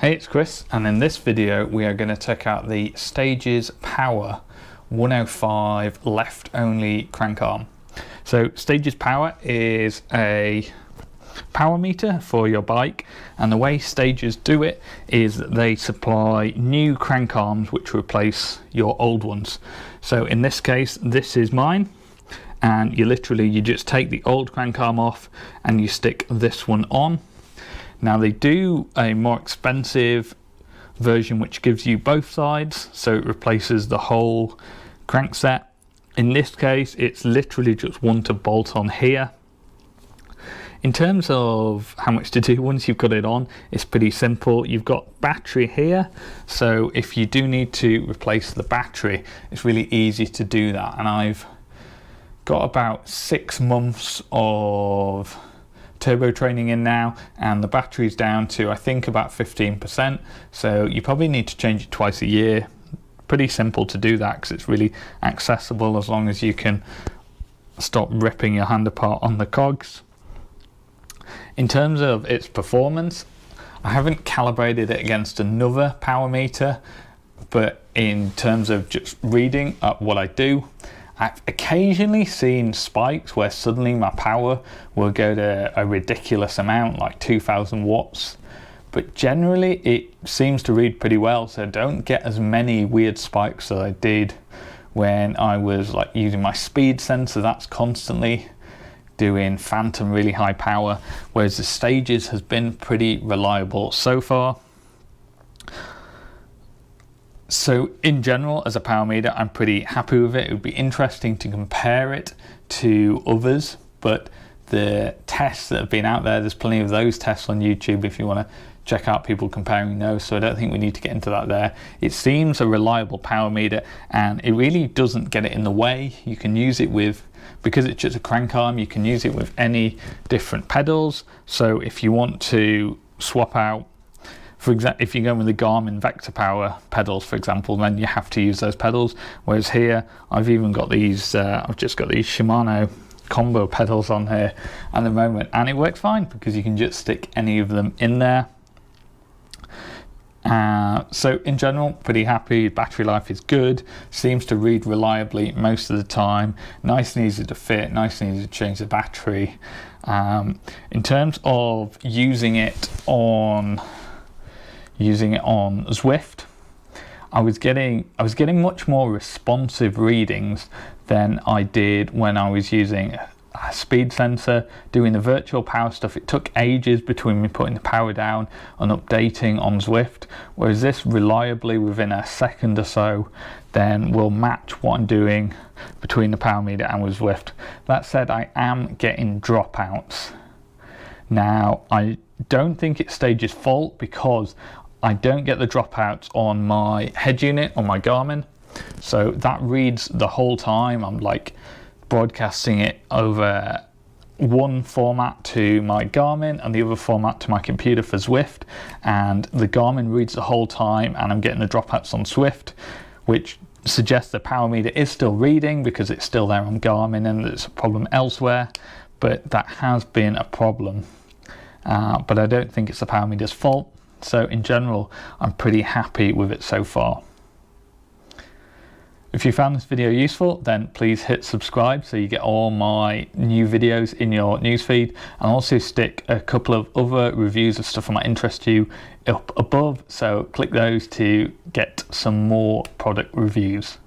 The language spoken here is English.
Hey, it's Chris, and in this video we are going to check out the Stages Power 105 left only crank arm. So Stages Power is a power meter for your bike, and the way Stages do it is that they supply new crank arms which replace your old ones. So in this case, this is mine, and you just take the old crank arm off and you stick this one on. Now they do a more expensive version which gives you both sides, so it replaces the whole crank set. In this case, it's literally just one to bolt on here. In terms of how much to do once you've got it on, it's pretty simple. You've got battery here, so if you do need to replace the battery, it's really easy to do that. And I've got about 6 months of turbo training in now, and the battery's down to I think about 15%, so you probably need to change it twice a year. Pretty simple to do that because it's really accessible as long as you can stop ripping your hand apart on the cogs. In terms of its performance, I haven't calibrated it against another power meter, but in terms of just reading up what I do, I've occasionally seen spikes where suddenly my power will go to a ridiculous amount, like 2000 watts. But generally it seems to read pretty well, so I don't get as many weird spikes as I did when I was like using my speed sensor. That's constantly doing phantom really high power, whereas the Stages has been pretty reliable so far. So in general, as a power meter, I'm pretty happy with it. It would be interesting to compare it to others, but the tests that have been out there's plenty of those tests on YouTube if you want to check out people comparing those, so I don't think we need to get into that there. It seems a reliable power meter, and it really doesn't get it in the way. You can use it with, because it's just a crank arm, you can use it with any different pedals. So if you want to swap out, for example, if you go with the Garmin Vector Power pedals, for example, then you have to use those pedals. Whereas here, I've even got these, I've just got these Shimano combo pedals on here at the moment, and it works fine because you can just stick any of them in there. So in general, pretty happy. Battery life is good, seems to read reliably most of the time, nice and easy to fit, nice and easy to change the battery. In terms of using it on Zwift, I was getting much more responsive readings than I did when I was using a speed sensor. Doing the virtual power stuff, it took ages between me putting the power down and updating on Zwift, whereas this reliably within a second or so then will match what I'm doing between the power meter and with Zwift. That said, I am getting dropouts. Now I don't think it's Stages' fault because I don't get the dropouts on my head unit on my Garmin, so that reads the whole time. I'm like broadcasting it over one format to my Garmin and the other format to my computer for Zwift, and the Garmin reads the whole time, and I'm getting the dropouts on Zwift, which suggests the power meter is still reading because it's still there on Garmin and there's a problem elsewhere, but that has been a problem. But I don't think it's the power meter's fault. So in general, I'm pretty happy with it so far. If you found this video useful, then please hit subscribe so you get all my new videos in your newsfeed. I'll also stick a couple of other reviews of stuff that might interest you up above, so click those to get some more product reviews.